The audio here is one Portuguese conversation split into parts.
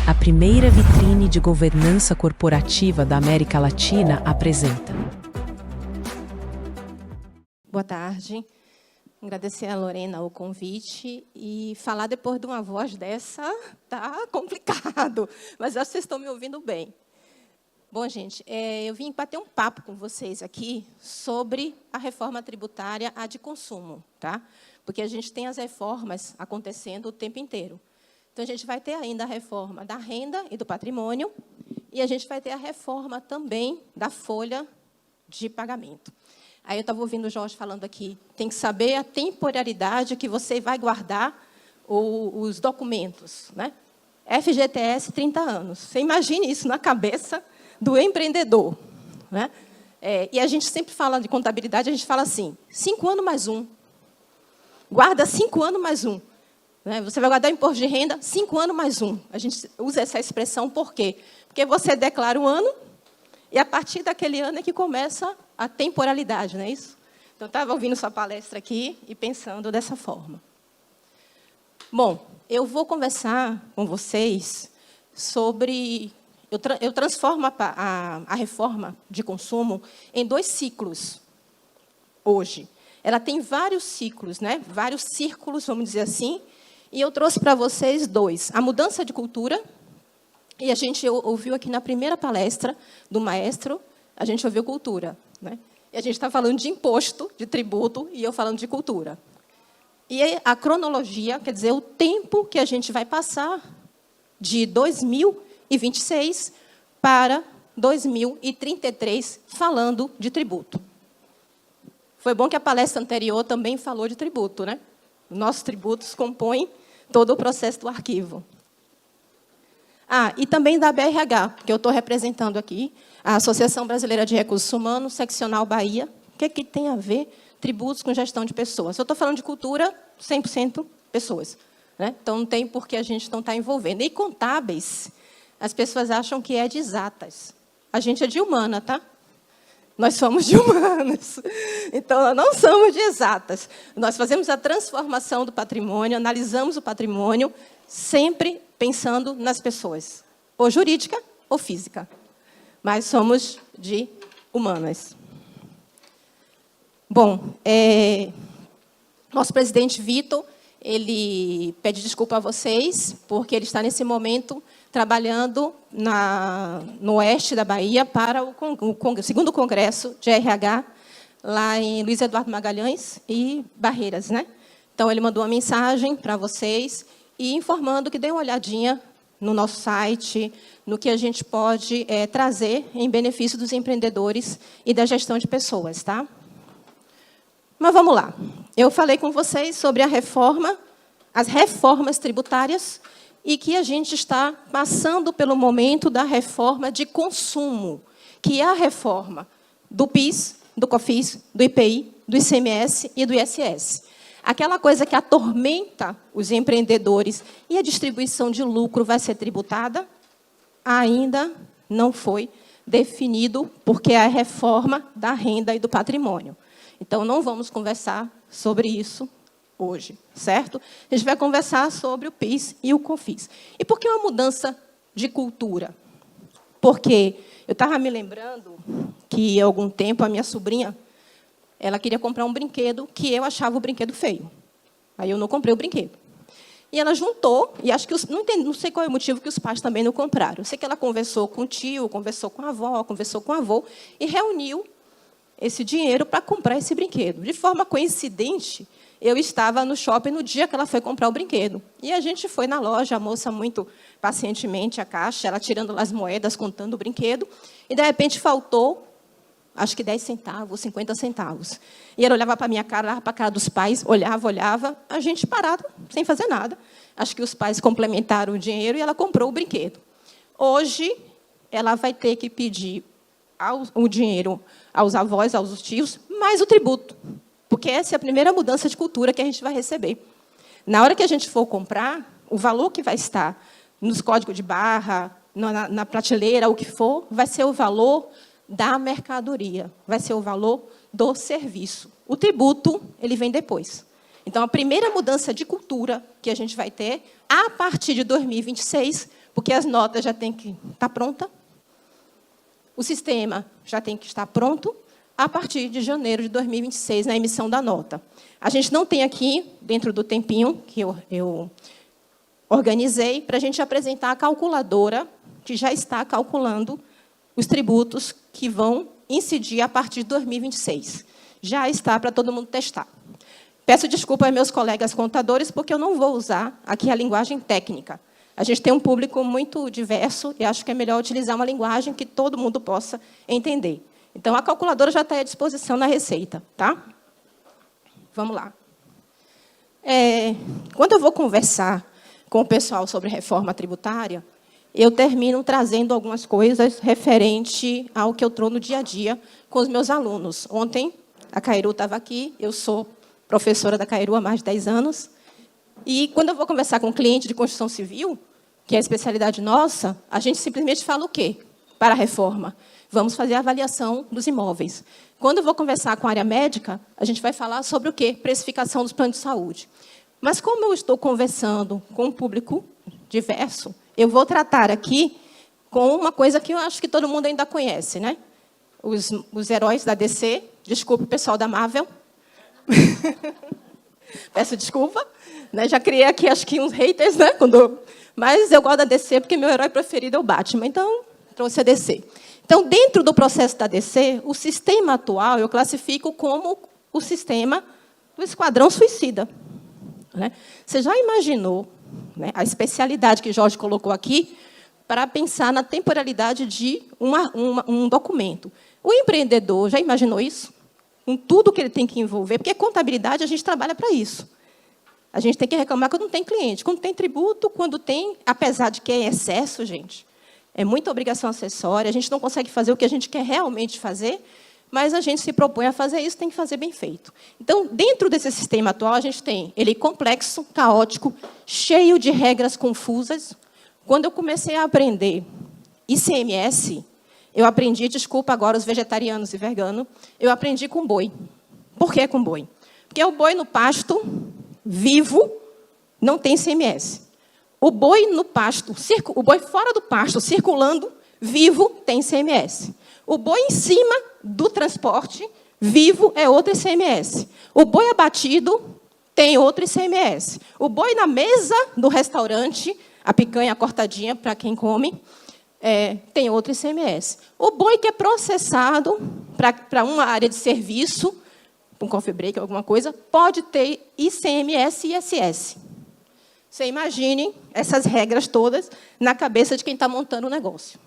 A primeira vitrine de governança corporativa da América Latina apresenta. Boa tarde. Agradecer a Lorena o convite e falar depois de uma voz dessa tá complicado, mas acho que vocês estão me ouvindo bem. Bom, gente, eu vim bater um papo com vocês aqui sobre a reforma tributária a de consumo, tá? Porque a gente tem as reformas acontecendo o tempo inteiro. Então, a gente vai ter ainda a reforma da renda e do patrimônio e a gente vai ter a reforma também da folha de pagamento. Aí eu estava ouvindo o Jorge falando aqui, tem que saber a temporalidade que você vai guardar os documentos, né? FGTS, 30 anos. Você imagine isso na cabeça do empreendedor, né? E a gente sempre fala de contabilidade, a gente fala assim, 5 anos mais um. Guarda 5 anos mais um. Né? Você vai guardar o imposto de renda, 5 anos mais um. A gente usa essa expressão por quê? Porque você declara um ano e, a partir daquele ano, é que começa a temporalidade, não é isso? Então, eu estava ouvindo sua palestra aqui e pensando dessa forma. Bom, eu vou conversar com vocês sobre... Eu transformo a reforma de consumo em 2 ciclos hoje. Ela tem vários ciclos, né? Vários círculos, vamos dizer assim, e eu trouxe para vocês 2. A mudança de cultura, e a gente ouviu aqui na primeira palestra do maestro, a gente ouviu cultura, né? E a gente está falando de imposto, de tributo, e eu falando de cultura. E a cronologia, quer dizer, o tempo que a gente vai passar de 2026 para 2033 falando de tributo. Foi bom que a palestra anterior também falou de tributo, né? Nossos tributos compõem todo o processo do arquivo. E também da BRH, que eu estou representando aqui, a Associação Brasileira de Recursos Humanos, Seccional Bahia. O que tem a ver tributos com gestão de pessoas? Eu estou falando de cultura, 100% pessoas, né? Então, não tem por que a gente não estar envolvendo. E contábeis, as pessoas acham que é de exatas. A gente é de humana, tá? Nós somos de humanas. Então, nós não somos de exatas. Nós fazemos a transformação do patrimônio, analisamos o patrimônio, sempre pensando nas pessoas, ou jurídica ou física. Mas somos de humanas. Bom, nosso presidente Vitor, ele pede desculpa a vocês, porque ele está, nesse momento, trabalhando no oeste da Bahia para o segundo congresso de RH, lá em Luiz Eduardo Magalhães e Barreiras, né? Então, ele mandou uma mensagem para vocês e informando que dê uma olhadinha no nosso site, no que a gente pode trazer em benefício dos empreendedores e da gestão de pessoas, tá? Mas vamos lá. Eu falei com vocês sobre a reforma, as reformas tributárias, e que a gente está passando pelo momento da reforma de consumo, que é a reforma do PIS, do COFINS, do IPI, do ICMS e do ISS. Aquela coisa que atormenta os empreendedores e a distribuição de lucro vai ser tributada, ainda não foi definido, porque é a reforma da renda e do patrimônio. Então, não vamos conversar sobre isso hoje, certo? A gente vai conversar sobre o PIS e o COFINS. E por que uma mudança de cultura? Porque eu estava me lembrando que, há algum tempo, a minha sobrinha, ela queria comprar um brinquedo que eu achava o brinquedo feio. Aí eu não comprei o brinquedo. E ela juntou, e acho que não sei qual é o motivo que os pais também não compraram. Eu sei que ela conversou com o tio, conversou com a avó, conversou com o avô, e reuniu esse dinheiro para comprar esse brinquedo. De forma coincidente, eu estava no shopping no dia que ela foi comprar o brinquedo. E a gente foi na loja, a moça muito pacientemente, a caixa, ela tirando as moedas, contando o brinquedo, e, de repente, faltou, acho que 10 centavos, 50 centavos. E ela olhava para a minha cara, olhava para a cara dos pais, olhava, a gente parado, sem fazer nada. Acho que os pais complementaram o dinheiro e ela comprou o brinquedo. Hoje, ela vai ter que pedir o dinheiro aos avós, aos tios, mais o tributo. Porque essa é a primeira mudança de cultura que a gente vai receber. Na hora que a gente for comprar, o valor que vai estar nos códigos de barra, na prateleira, o que for, vai ser o valor da mercadoria, vai ser o valor do serviço. O tributo, ele vem depois. Então, a primeira mudança de cultura que a gente vai ter, a partir de 2026, porque as notas já têm que estar prontas, o sistema já tem que estar pronto a partir de janeiro de 2026, na emissão da nota. A gente não tem aqui, dentro do tempinho que eu organizei, para a gente apresentar a calculadora que já está calculando os tributos que vão incidir a partir de 2026. Já está para todo mundo testar. Peço desculpa aos meus colegas contadores, porque eu não vou usar aqui a linguagem técnica. A gente tem um público muito diverso e acho que é melhor utilizar uma linguagem que todo mundo possa entender. Então, a calculadora já está à disposição na Receita. Tá? Vamos lá. Quando eu vou conversar com o pessoal sobre reforma tributária, eu termino trazendo algumas coisas referente ao que eu trouxe no dia a dia com os meus alunos. Ontem, a Cairu estava aqui, eu sou professora da Cairu há mais de 10 anos, e quando eu vou conversar com um cliente de construção civil, que é a especialidade nossa, a gente simplesmente fala o quê para a reforma? Vamos fazer a avaliação dos imóveis. Quando eu vou conversar com a área médica, a gente vai falar sobre o quê? Precificação dos planos de saúde. Mas como eu estou conversando com um público diverso, eu vou tratar aqui com uma coisa que eu acho que todo mundo ainda conhece, né? Os heróis da DC, desculpe o pessoal da Marvel. Peço desculpa, né? Já criei aqui acho que uns haters, né? Mas eu gosto da DC porque meu herói preferido é o Batman, então trouxe a DC. Então, dentro do processo da DC, o sistema atual eu classifico como o sistema do Esquadrão Suicida. Né? Você já imaginou, né, a especialidade que Jorge colocou aqui para pensar na temporalidade de um documento? O empreendedor já imaginou isso? Com tudo que ele tem que envolver, porque contabilidade a gente trabalha para isso. A gente tem que reclamar quando não tem cliente, quando tem tributo, quando tem, apesar de que é excesso, gente, é muita obrigação acessória, a gente não consegue fazer o que a gente quer realmente fazer, mas a gente se propõe a fazer isso, tem que fazer bem feito. Então, dentro desse sistema atual, a gente tem ele complexo, caótico, cheio de regras confusas. Quando eu comecei a aprender ICMS, eu aprendi, desculpa agora os vegetarianos e veganos, eu aprendi com boi. Por que com boi? Porque o boi no pasto, vivo, não tem ICMS. O boi no pasto, o boi fora do pasto, circulando, vivo, tem ICMS. O boi em cima do transporte, vivo, é outro ICMS. O boi abatido tem outro ICMS. O boi na mesa do restaurante, a picanha cortadinha para quem come, tem outro ICMS. O boi que é processado para uma área de serviço, um coffee break, alguma coisa, pode ter ICMS e ISS. Você imagine essas regras todas na cabeça de quem está montando o negócio.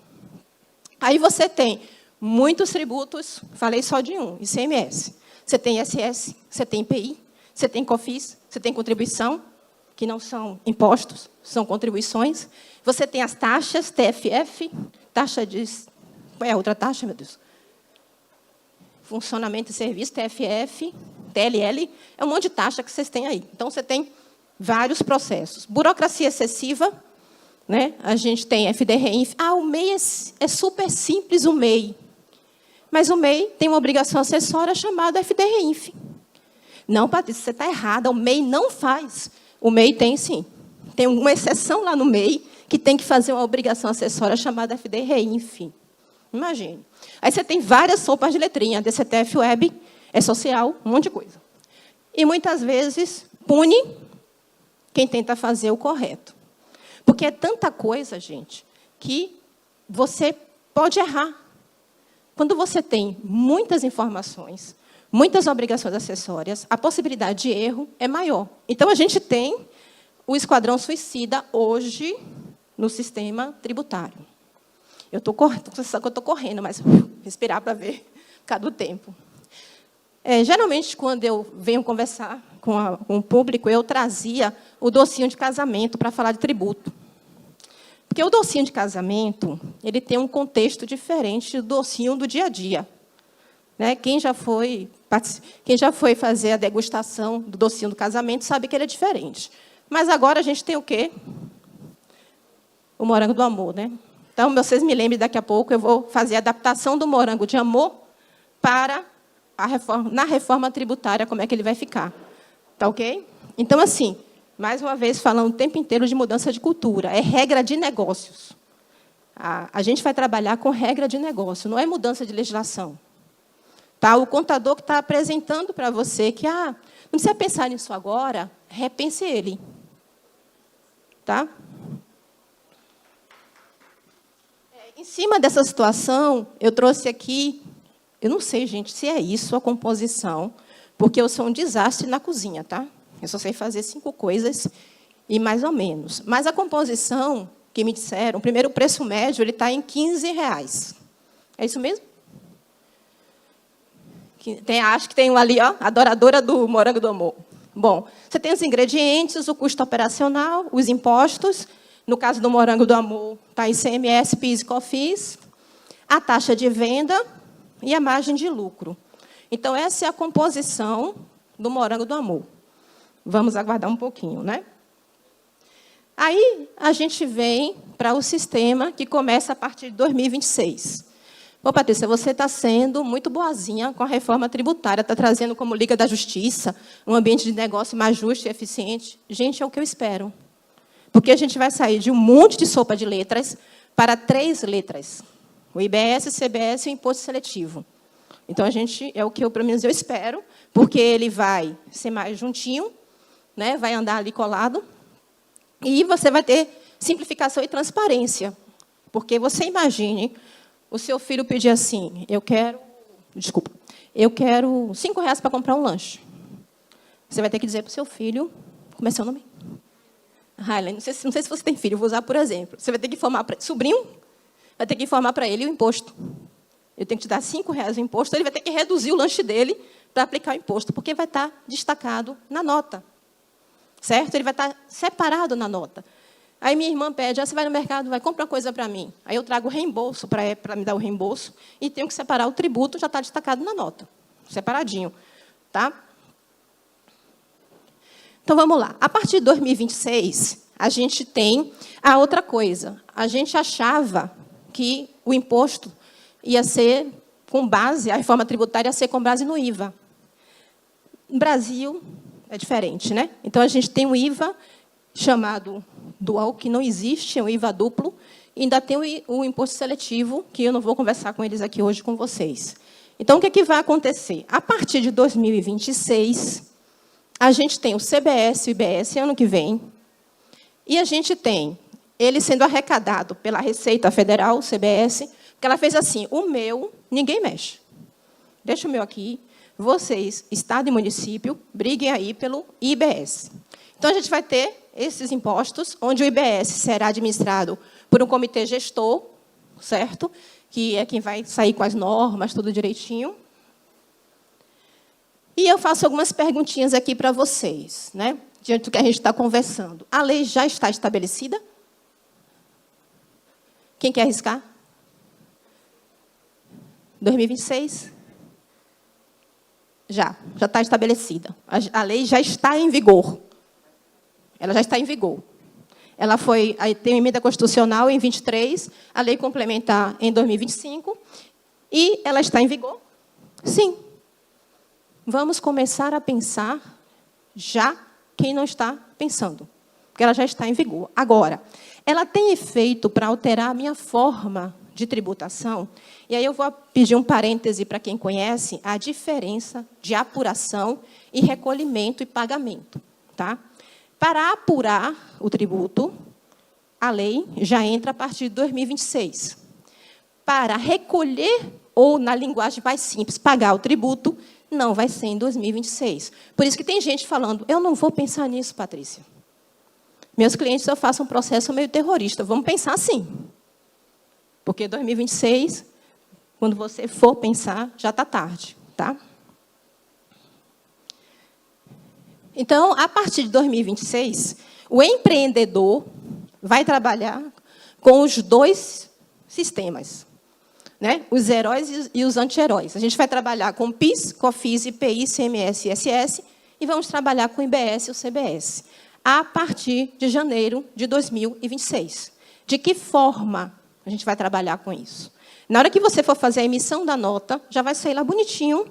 Aí você tem muitos tributos, falei só de um, ICMS. Você tem ISS, você tem IPI, você tem COFINS, você tem contribuição, que não são impostos, são contribuições. Você tem as taxas, TFF, taxa de... Qual é a outra taxa, meu Deus? Funcionamento e serviço, TFF, TLL, é um monte de taxa que vocês têm aí. Então, você tem vários processos. Burocracia excessiva, né? A gente tem FDRINF. O MEI é super simples, o MEI. Mas o MEI tem uma obrigação acessória chamada FDRINF. Não, Patrícia, você está errada, o MEI não faz. O MEI tem, sim. Tem uma exceção lá no MEI que tem que fazer uma obrigação acessória chamada FDRINF. Imagine. Aí você tem várias sopas de letrinha, DCTF Web, é social, um monte de coisa. E, muitas vezes, pune quem tenta fazer o correto. Porque é tanta coisa, gente, que você pode errar. Quando você tem muitas informações, muitas obrigações acessórias, a possibilidade de erro é maior. Então, a gente tem o Esquadrão Suicida hoje no sistema tributário. Eu estou correndo, mas respirar para ver cada o tempo. Geralmente, quando eu venho conversar com o público, eu trazia o docinho de casamento para falar de tributo. Porque o docinho de casamento ele tem um contexto diferente do docinho do dia a dia. Né? Quem já foi fazer a degustação do docinho do casamento sabe que ele é diferente. Mas agora a gente tem o quê? O morango do amor. Né? Então, vocês me lembrem, daqui a pouco eu vou fazer a adaptação do morango de amor para na reforma tributária, como é que ele vai ficar. Tá ok? Então, assim, Mais uma vez, falando o tempo inteiro de mudança de cultura. É regra de negócios. A gente vai trabalhar com regra de negócio, não é mudança de legislação. Tá? O contador que está apresentando para você que não precisa pensar nisso agora, repense ele. Tá? Em cima dessa situação, eu trouxe aqui, eu não sei, gente, se é isso a composição, porque eu sou um desastre na cozinha, tá? Eu só sei fazer 5 coisas e mais ou menos. Mas a composição que me disseram, primeiro, o preço médio ele está em R$15. É isso mesmo? Acho que tem um ali, ó, adoradora do morango do amor. Bom, você tem os ingredientes, o custo operacional, os impostos. No caso do morango do amor, está ICMS, PIS e COFINS, a taxa de venda e a margem de lucro. Então, essa é a composição do morango do amor. Vamos aguardar um pouquinho, né? Aí, a gente vem para o sistema que começa a partir de 2026. Ô, Patrícia, você está sendo muito boazinha com a reforma tributária, está trazendo como Liga da Justiça um ambiente de negócio mais justo e eficiente. Gente, é o que eu espero. Porque a gente vai sair de um monte de sopa de letras para 3 letras. O IBS, o CBS e o imposto seletivo. Então, é o que pelo menos eu espero, porque ele vai ser mais juntinho, né? Vai andar ali colado, e você vai ter simplificação e transparência. Porque você imagine o seu filho pedir assim, eu quero R$5 para comprar um lanche. Você vai ter que dizer para o seu filho, como é seu nome? Highland, não sei se você tem filho, vou usar por exemplo. Você vai ter que informar para sobrinho, vai ter que informar para ele o imposto. Eu tenho que te dar R$5 o imposto, ele vai ter que reduzir o lanche dele para aplicar o imposto, porque vai estar destacado na nota. Certo? Ele vai estar separado na nota. Aí minha irmã pede, você vai no mercado, vai comprar coisa para mim. Aí eu trago o reembolso para me dar o reembolso e tenho que separar o tributo, já está destacado na nota. Separadinho. Tá? Então, vamos lá. A partir de 2026, a gente tem a outra coisa. A gente achava que o imposto ia ser com base, a reforma tributária ia ser com base no IVA. No Brasil, é diferente, né? Então, a gente tem um IVA chamado dual, que não existe, é um IVA duplo, e ainda tem o imposto seletivo, que eu não vou conversar com eles aqui hoje com vocês. Então, o que é que vai acontecer? A partir de 2026... a gente tem o CBS e o IBS ano que vem, e a gente tem ele sendo arrecadado pela Receita Federal, o CBS, que ela fez assim, o meu, ninguém mexe. Deixa o meu aqui, vocês, Estado e município, briguem aí pelo IBS. Então, a gente vai ter esses impostos, onde o IBS será administrado por um comitê gestor, certo? Que é quem vai sair com as normas, tudo direitinho. E eu faço algumas perguntinhas aqui para vocês, né? Diante do que a gente está conversando. A lei já está estabelecida? Quem quer arriscar? 2026? Já está estabelecida. A lei já está em vigor. Ela já está em vigor. Ela tem uma emenda constitucional em 23, a lei complementar em 2025, e ela está em vigor? Sim. Vamos começar a pensar já quem não está pensando, porque ela já está em vigor. Agora, ela tem efeito para alterar a minha forma de tributação? E aí eu vou pedir um parêntese para quem conhece a diferença de apuração e recolhimento e pagamento. Tá? Para apurar o tributo, a lei já entra a partir de 2026. Para recolher, ou, na linguagem mais simples, pagar o tributo, não vai ser em 2026. Por isso que tem gente falando, eu não vou pensar nisso, Patrícia. Meus clientes, eu faço um processo meio terrorista. Vamos pensar assim. Porque 2026, quando você for pensar, já está tarde. Tá? Então, a partir de 2026, o empreendedor vai trabalhar com os 2 sistemas. Né? Os heróis e os anti-heróis. A gente vai trabalhar com PIS, COFINS, IPI, ICMS e ISS, e vamos trabalhar com o IBS e o CBS, a partir de janeiro de 2026. De que forma a gente vai trabalhar com isso? Na hora que você for fazer a emissão da nota, já vai sair lá bonitinho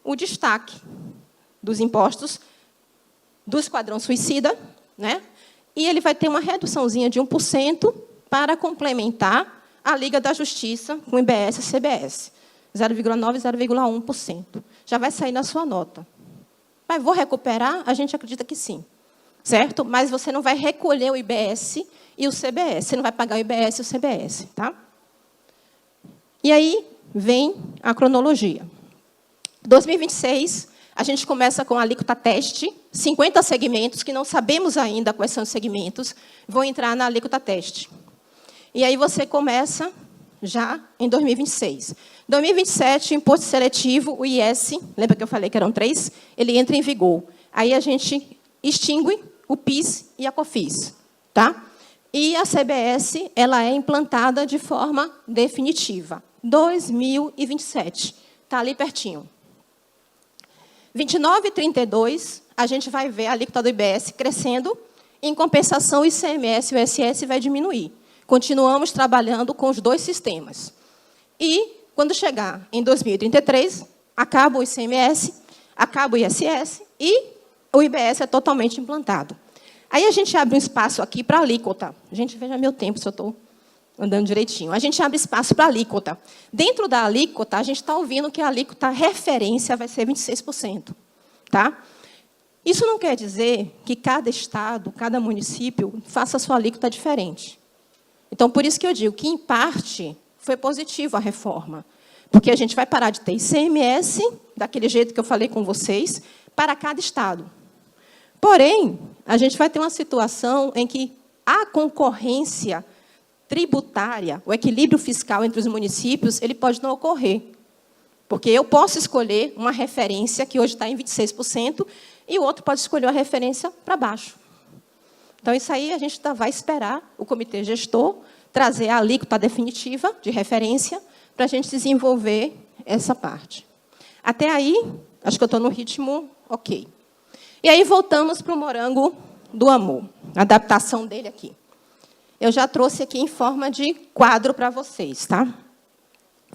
o destaque dos impostos do Esquadrão Suicida, né? E ele vai ter uma reduçãozinha de 1% para complementar a Liga da Justiça com IBS e CBS. 0,9% e 0,1%. Já vai sair na sua nota. Mas vou recuperar? A gente acredita que sim. Certo? Mas você não vai recolher o IBS e o CBS. Você não vai pagar o IBS e o CBS. Tá? E aí vem a cronologia. 2026, a gente começa com a alíquota teste. 50 segmentos, que não sabemos ainda quais são os segmentos, vão entrar na alíquota teste. E aí você começa já em 2026. 2027, imposto seletivo, o IS, lembra que eu falei que eram 3? Ele entra em vigor. Aí a gente extingue o PIS e a COFINS. Tá? E a CBS ela é implantada de forma definitiva. 2027. Está ali pertinho. 29 e 32, a gente vai ver a alíquota do IBS crescendo. Em compensação, o ICMS e o ISS vai diminuir. Continuamos trabalhando com os dois sistemas. E, quando chegar em 2033, acaba o ICMS, acaba o ISS e o IBS é totalmente implantado. Aí a gente abre um espaço aqui para a alíquota. Gente, veja meu tempo, se eu estou andando direitinho. A gente abre espaço para a alíquota. Dentro da alíquota, a gente está ouvindo que a alíquota referência vai ser 26%. Tá? Isso não quer dizer que cada estado, cada município, faça a sua alíquota diferente. Então, por isso que eu digo que, em parte, foi positivo a reforma. Porque a gente vai parar de ter ICMS, daquele jeito que eu falei com vocês, para cada estado. Porém, a gente vai ter uma situação em que a concorrência tributária, o equilíbrio fiscal entre os municípios, ele pode não ocorrer. Porque eu posso escolher uma referência que hoje está em 26%, e o outro pode escolher uma referência para baixo. Então, isso aí a gente vai esperar o comitê gestor trazer a alíquota definitiva de referência para a gente desenvolver essa parte. Até aí, acho que eu estou no ritmo ok. E aí voltamos para o morango do amor, a adaptação dele aqui. Eu já trouxe aqui em forma de quadro para vocês, tá?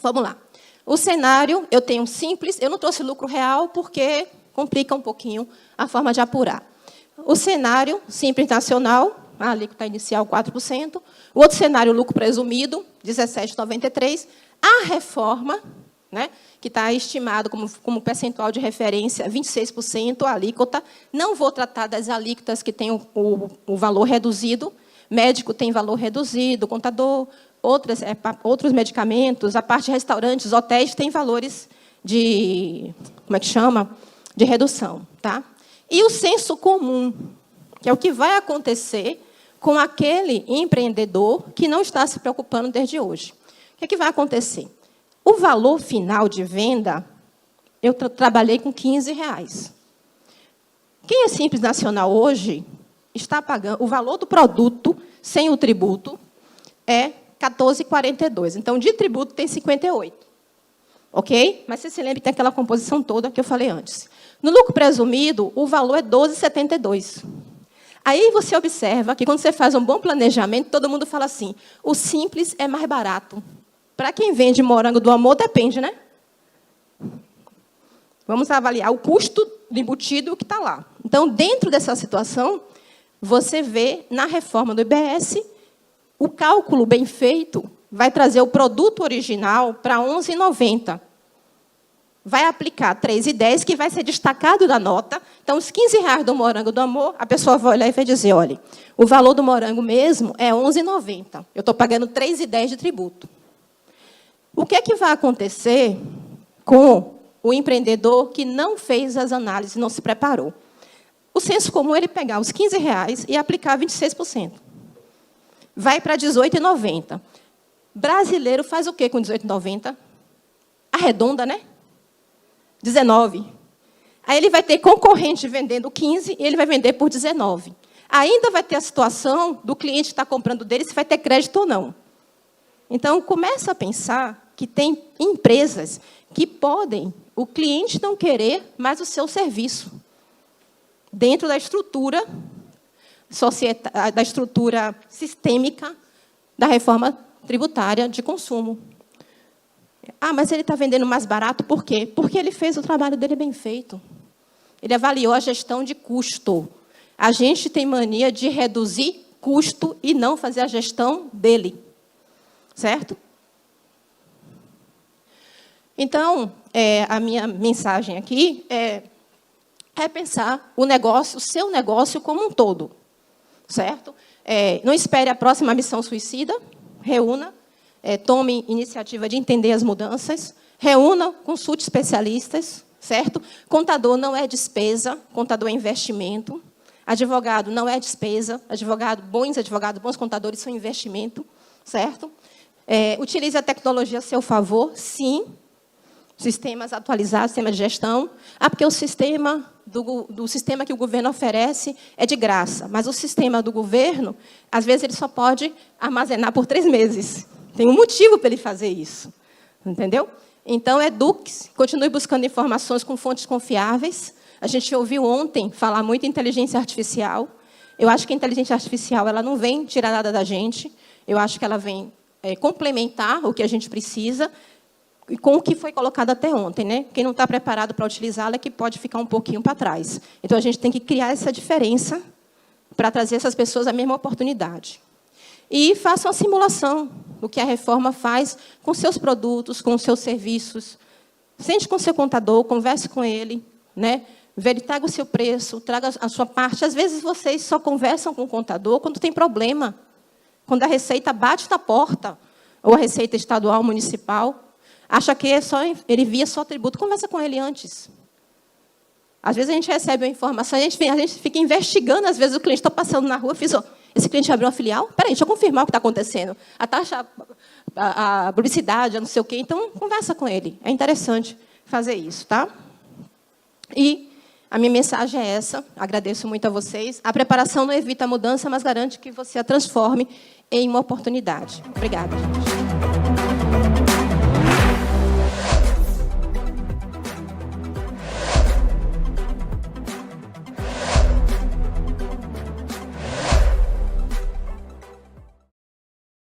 Vamos lá. O cenário, eu tenho um simples, eu não trouxe lucro real porque complica um pouquinho a forma de apurar. O cenário simples nacional, a alíquota inicial 4%. O outro cenário, lucro presumido, 17,93%. A reforma, né, que está estimado como percentual de referência, 26%, a alíquota. Não vou tratar das alíquotas que têm o valor reduzido. Médico tem valor reduzido, contador, outros medicamentos, a parte de restaurantes, hotéis, tem valores de, como é que chama? De redução. Tá? E o senso comum, que é o que vai acontecer com aquele empreendedor que não está se preocupando desde hoje. O que vai acontecer? O valor final de venda, eu trabalhei com R$15. Quem é Simples Nacional hoje está pagando, o valor do produto, sem o tributo, é R$14,42. Então, de tributo, tem 58. Ok? Mas você se lembra que tem aquela composição toda que eu falei antes. No lucro presumido, o valor é R$12,72. Aí você observa que, quando você faz um bom planejamento, todo mundo fala assim, o simples é mais barato. Para quem vende morango do amor, depende, né? Vamos avaliar o custo do embutido que está lá. Então, dentro dessa situação, você vê, na reforma do IBS, o cálculo bem feito vai trazer o produto original para R$11,90. Vai aplicar R$3,10, que vai ser destacado da nota. Então, os R$15 do morango do amor, a pessoa vai olhar e vai dizer, olha, o valor do morango mesmo é R$11,90. Eu estou pagando R$3,10 de tributo. O que é que vai acontecer com o empreendedor que não fez as análises, não se preparou? O senso comum é ele pegar os R$15 e aplicar 26%. Vai para R$18,90. Brasileiro faz o quê com R$18,90? Arredonda, né? 19. Aí ele vai ter concorrente vendendo 15 e ele vai vender por 19. Ainda vai ter a situação do cliente que está comprando dele, se vai ter crédito ou não. Então, começa a pensar que tem empresas que podem, o cliente não querer mais o seu serviço. Dentro da estrutura, da estrutura sistêmica da reforma tributária de consumo. Ah, mas ele está vendendo mais barato, por quê? Porque ele fez o trabalho dele bem feito. Ele avaliou a gestão de custo. A gente tem mania de reduzir custo e não fazer a gestão dele. Certo? Então, a minha mensagem aqui é pensar o negócio, o seu negócio como um todo. Certo? Não espere a próxima missão suicida, reúna, tome iniciativa de entender as mudanças, reúna, consulte especialistas, certo? Contador não é despesa, contador é investimento. Advogado não é despesa, bons contadores são investimento, certo? Utilize a tecnologia a seu favor, sim. Sistemas atualizados, sistema de gestão. Porque o sistema do sistema que o governo oferece é de graça, mas o sistema do governo, às vezes, ele só pode armazenar por 3 meses. Tem um motivo para ele fazer isso. Entendeu? Então, eduque-se, continue buscando informações com fontes confiáveis. A gente ouviu ontem falar muito em inteligência artificial. Eu acho que a inteligência artificial ela não vem tirar nada da gente. Eu acho que ela vem complementar o que a gente precisa com o que foi colocado até ontem, né? Quem não está preparado para utilizá-la é que pode ficar um pouquinho para trás. Então, a gente tem que criar essa diferença para trazer essas pessoas a mesma oportunidade. E faça uma simulação do que a reforma faz com seus produtos, com seus serviços. Sente com o seu contador, converse com ele, né? Traga o seu preço, traga a sua parte. Às vezes, vocês só conversam com o contador quando tem problema. Quando a Receita bate na porta, ou a Receita Estadual, Municipal, acha que ele via só tributo. Conversa com ele antes. Às vezes, a gente recebe uma informação, a gente fica investigando, às vezes, o cliente está passando na rua, esse cliente abriu uma filial? Espera aí, deixa eu confirmar o que está acontecendo. A taxa, a publicidade, a não sei o quê. Então, conversa com ele. É interessante fazer isso, tá? E a minha mensagem é essa. Agradeço muito a vocês. A preparação não evita a mudança, mas garante que você a transforme em uma oportunidade. Obrigada, gente.